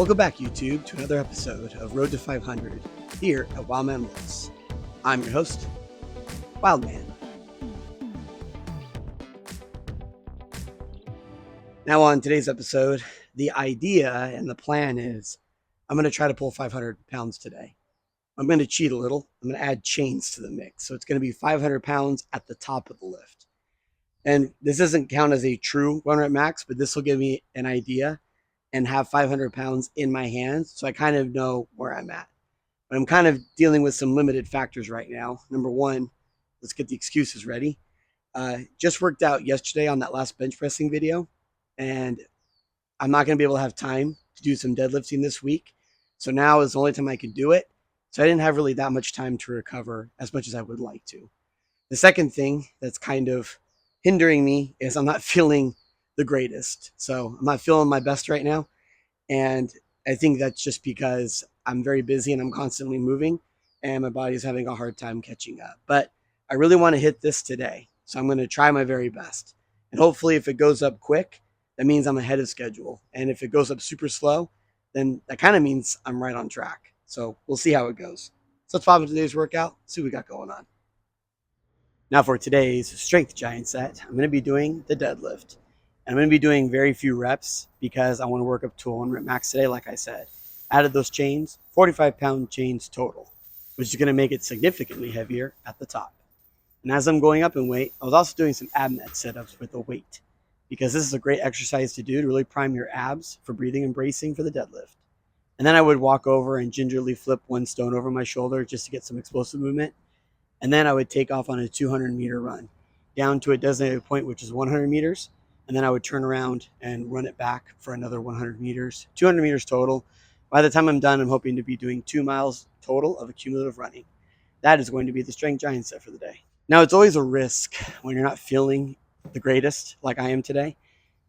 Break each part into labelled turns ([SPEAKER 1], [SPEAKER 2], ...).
[SPEAKER 1] Welcome back, YouTube, to another episode of Road to 500 here at WILDMAN Lifts. I'm your host, WILDMAN. Now, on today's episode, the idea and the plan is I'm going to try to pull 500 pounds today. I'm going to cheat a little. I'm going to add chains to the mix. So it's going to be 500 pounds at the top of the lift. And this doesn't count as a true 1 rep max, but this will give me an idea and have 500 pounds in my hands, so I kind of know where I'm at. But I'm kind of dealing with some limited factors right now. Number one, let's get the excuses ready. Just worked out yesterday on that last bench pressing video, and I'm not going to be able to have time to do some deadlifting this week. So now is the only time I can do it. So I didn't have really that much time to recover as much as I would like to. The second thing that's kind of hindering me is I'm not feeling the greatest. So I'm not feeling my best right now. And I think that's just because I'm very busy and I'm constantly moving and my body is having a hard time catching up. But I really want to hit this today. So I'm going to try my very best. And hopefully if it goes up quick, that means I'm ahead of schedule. And if it goes up super slow, then that kind of means I'm right on track. So we'll see how it goes. So let's pop into today's workout, see what we got going on. Now for today's strength giant set, I'm going to be doing the deadlift. And I'm going to be doing very few reps because I want to work up to a 1 rep max today, like I said. Added those chains, 45-pound chains total, which is going to make it significantly heavier at the top. And as I'm going up in weight, I was also doing some ab net setups with the weight because this is a great exercise to do to really prime your abs for breathing and bracing for the deadlift. And then I would walk over and gingerly flip one stone over my shoulder just to get some explosive movement. And then I would take off on a 200-meter run down to a designated point, which is 100 meters. And then I would turn around and run it back for another 100 meters, 200 meters total. By the time I'm done, I'm hoping to be doing 2 miles total of accumulative running. That is going to be the strength giant set for the day. Now, it's always a risk when you're not feeling the greatest, like I am today,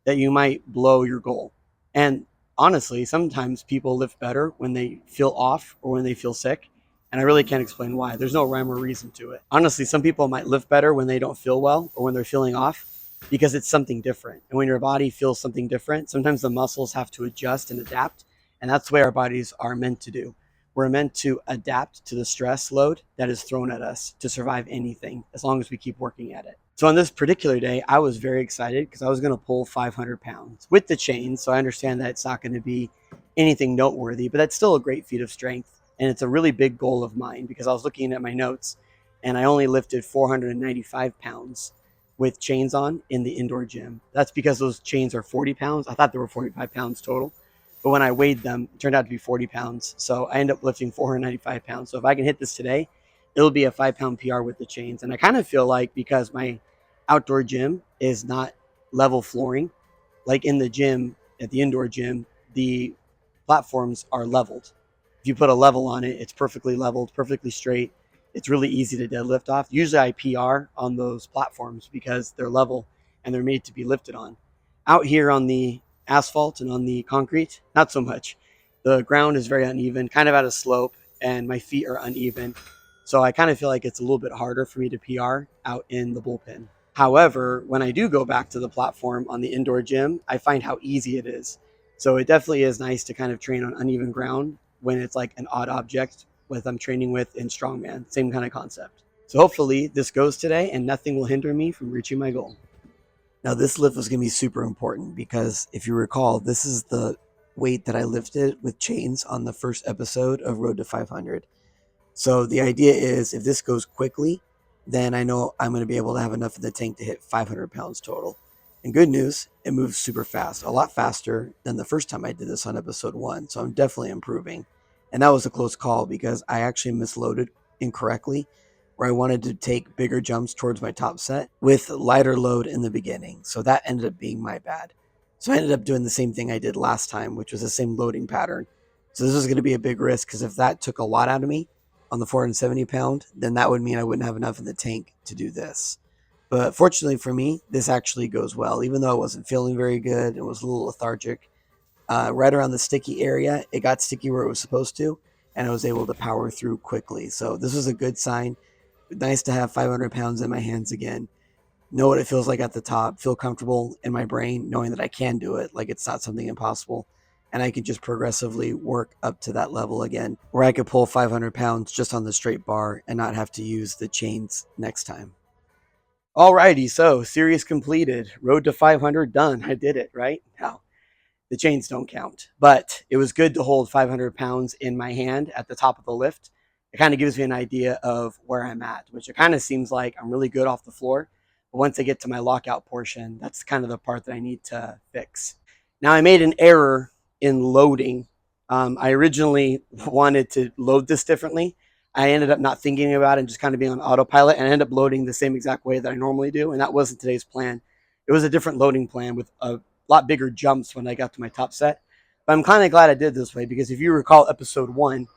[SPEAKER 1] that you might blow your goal. And honestly, sometimes people lift better when they feel off or when they feel sick. And I really can't explain why. There's no rhyme or reason to it. Honestly, some people might lift better when they don't feel well or when they're feeling off because it's something different. And when your body feels something different, sometimes the muscles have to adjust and adapt. And that's what our bodies are meant to do. We're meant to adapt to the stress load that is thrown at us to survive anything as long as we keep working at it. So on this particular day, I was very excited because I was going to pull 500 pounds with the chains. So I understand that it's not going to be anything noteworthy, but that's still a great feat of strength. And it's a really big goal of mine because I was looking at my notes and I only lifted 495 pounds with chains on in the indoor gym. That's because those chains are 40 pounds. I thought they were 45 pounds total. But when I weighed them, it turned out to be 40 pounds. So I ended up lifting 495 pounds. So if I can hit this today, it'll be a 5-pound PR with the chains. And I kind of feel like because my outdoor gym is not level flooring, like in the gym, at the indoor gym, the platforms are leveled. If you put a level on it, it's perfectly leveled, perfectly straight. It's really easy to deadlift off. Usually I PR on those platforms because they're level and they're made to be lifted on. Out here on the asphalt and on the concrete, not so much. The ground is very uneven, kind of at a slope, and my feet are uneven. So I kind of feel like it's a little bit harder for me to PR out in the bullpen. However, when I do go back to the platform on the indoor gym, I find how easy it is. So it definitely is nice to kind of train on uneven ground when it's like an odd object with I'm training with in strongman, same kind of concept. So hopefully this goes today and nothing will hinder me from reaching my goal. Now this lift was going to be super important because if you recall, this is the weight that I lifted with chains on the first episode of Road to 500. So the idea is if this goes quickly, then I know I'm going to be able to have enough in the tank to hit 500 pounds total. And good news, it moves super fast, a lot faster than the first time I did this on episode 1. So I'm definitely improving. And that was a close call because I actually misloaded incorrectly where I wanted to take bigger jumps towards my top set with lighter load in the beginning. So that ended up being my bad. So I ended up doing the same thing I did last time, which was the same loading pattern. So this was going to be a big risk because if that took a lot out of me on the 470 pound, then that would mean I wouldn't have enough in the tank to do this. But fortunately for me, this actually goes well. Even though I wasn't feeling very good, it was a little lethargic. Right around the sticky area, it got sticky where it was supposed to, and I was able to power through quickly. So this was a good sign. Nice to have 500 pounds in my hands again. Know what it feels like at the top. Feel comfortable in my brain knowing that I can do it. Like it's not something impossible. and I could just progressively work up to that level again, where I could pull 500 pounds just on the straight bar and not have to use the chains next time. Alrighty, so series completed. Road to 500 done. I did it, right? Now, the chains don't count, but it was good to hold 500 pounds in my hand at the top of the lift. It kind of gives me an idea of where I'm at, which it kind of seems like I'm really good off the floor. But once I get to my lockout portion, that's kind of the part that I need to fix. Now, I made an error in loading. I originally wanted to load this differently. I ended up not thinking about it and just kind of being on autopilot, and I ended up loading the same exact way that I normally do. And that wasn't today's plan. It was a different loading plan with a lot bigger jumps when I got to my top set. But I'm kind of glad I did this way, because if you recall episode 1,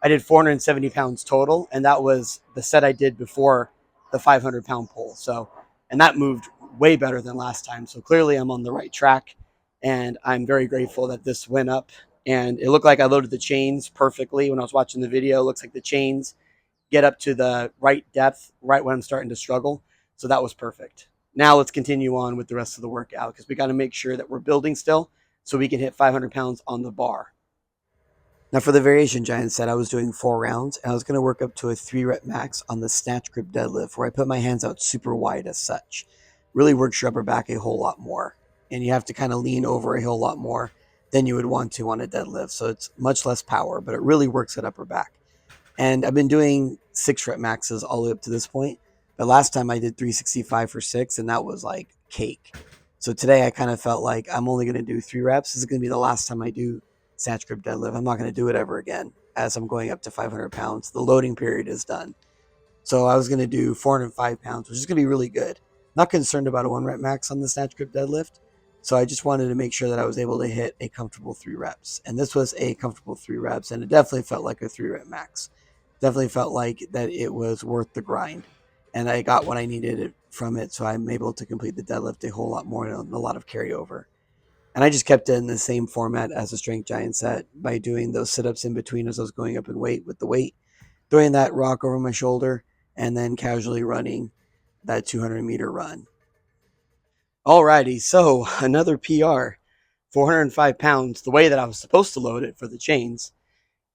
[SPEAKER 1] I did 470 pounds total, and that was the set I did before the 500 pound pull. So, and that moved way better than last time. So clearly I'm on the right track, and I'm very grateful that this went up. And it looked like I loaded the chains perfectly when I was watching the video. It looks like the chains get up to the right depth right when I'm starting to struggle. So that was perfect. Now let's continue on with the rest of the workout, because we got to make sure that we're building still so we can hit 500 pounds on the bar. Now for the variation giant set, I was doing 4 rounds, and I was going to work up to a 3 rep max on the snatch grip deadlift, where I put my hands out super wide as such. Really works your upper back a whole lot more, and you have to kind of lean over a whole lot more than you would want to on a deadlift. So it's much less power, but it really works at upper back. And I've been doing 6 rep maxes all the way up to this point. But last time I did 365 for 6, and that was like cake. So today I kind of felt like I'm only going to do 3 reps. This is going to be the last time I do snatch grip deadlift. I'm not going to do it ever again as I'm going up to 500 pounds. The loading period is done. So I was going to do 405 pounds, which is going to be really good. Not concerned about a 1 rep max on the snatch grip deadlift. So I just wanted to make sure that I was able to hit a comfortable 3 reps. And this was a comfortable 3 reps, and it definitely felt like a 3 rep max. Definitely felt like that it was worth the grind. And I got what I needed from it, so I'm able to complete the deadlift a whole lot more and a lot of carryover. And I just kept it in the same format as a strength giant set by doing those sit-ups in between as I was going up in weight with the weight, throwing that rock over my shoulder, and then casually running that 200-meter run. Alrighty, so another PR, 405 pounds, the way that I was supposed to load it for the chains.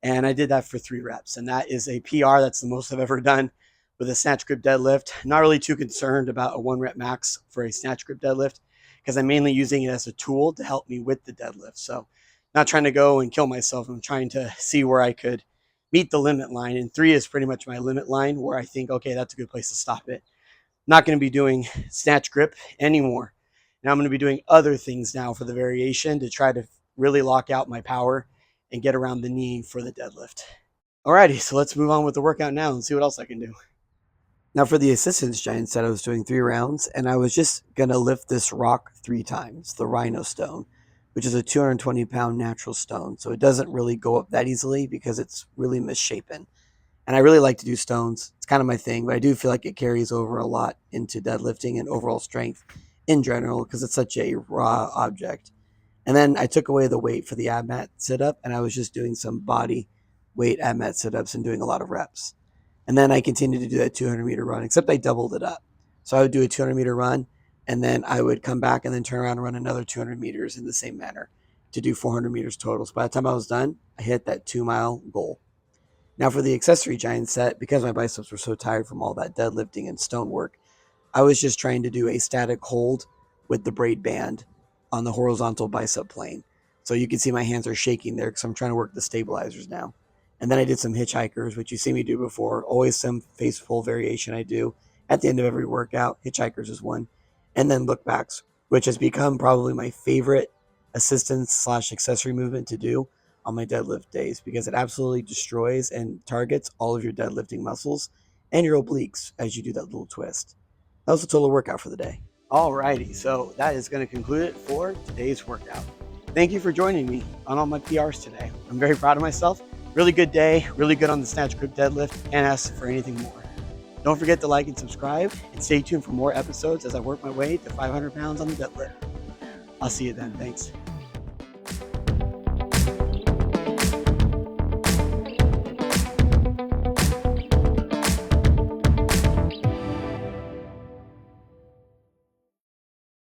[SPEAKER 1] And I did that for 3 reps. And that is a PR. That's the most I've ever done with a snatch grip deadlift. Not really too concerned about a 1 rep max for a snatch grip deadlift, because I'm mainly using it as a tool to help me with the deadlift. So not trying to go and kill myself. I'm trying to see where I could meet the limit line. And 3 is pretty much my limit line, where I think, okay, that's a good place to stop it. Not going to be doing snatch grip anymore. And I'm going to be doing other things now for the variation to try to really lock out my power and get around the knee for the deadlift. Alrighty, so let's move on with the workout now and see what else I can do. Now for the assistance giant set, I was doing 3 rounds, and I was just going to lift this rock 3 times, the rhino stone, which is a 220-pound natural stone. So it doesn't really go up that easily because it's really misshapen. And I really like to do stones. It's kind of my thing, but I do feel like it carries over a lot into deadlifting and overall strength in general because it's such a raw object. And then I took away the weight for the ab mat sit-up, and I was just doing some body weight ab mat sit-ups and doing a lot of reps. And then I continued to do that 200-meter run, except I doubled it up. So I would do a 200-meter run, and then I would come back and then turn around and run another 200 meters in the same manner to do 400 meters total. So by the time I was done, I hit that 2-mile goal. Now for the accessory giant set, because my biceps were so tired from all that deadlifting and stone work, I was just trying to do a static hold with the braid band on the horizontal bicep plane. So you can see my hands are shaking there because I'm trying to work the stabilizers now. And then I did some hitchhikers, which you see me do before. Always some face pull variation I do at the end of every workout. Hitchhikers is one. And then look backs, which has become probably my favorite assistance / accessory movement to do on my deadlift days, because it absolutely destroys and targets all of your deadlifting muscles and your obliques as you do that little twist. That was the total workout for the day. Alrighty, so that is going to conclude it for today's workout. Thank you for joining me on all my PRs today. I'm very proud of myself. Really good day, really good on the snatch grip deadlift. Can't ask for anything more. Don't forget to like and subscribe, and stay tuned for more episodes as I work my way to 500 pounds on the deadlift. I'll see you then. Thanks.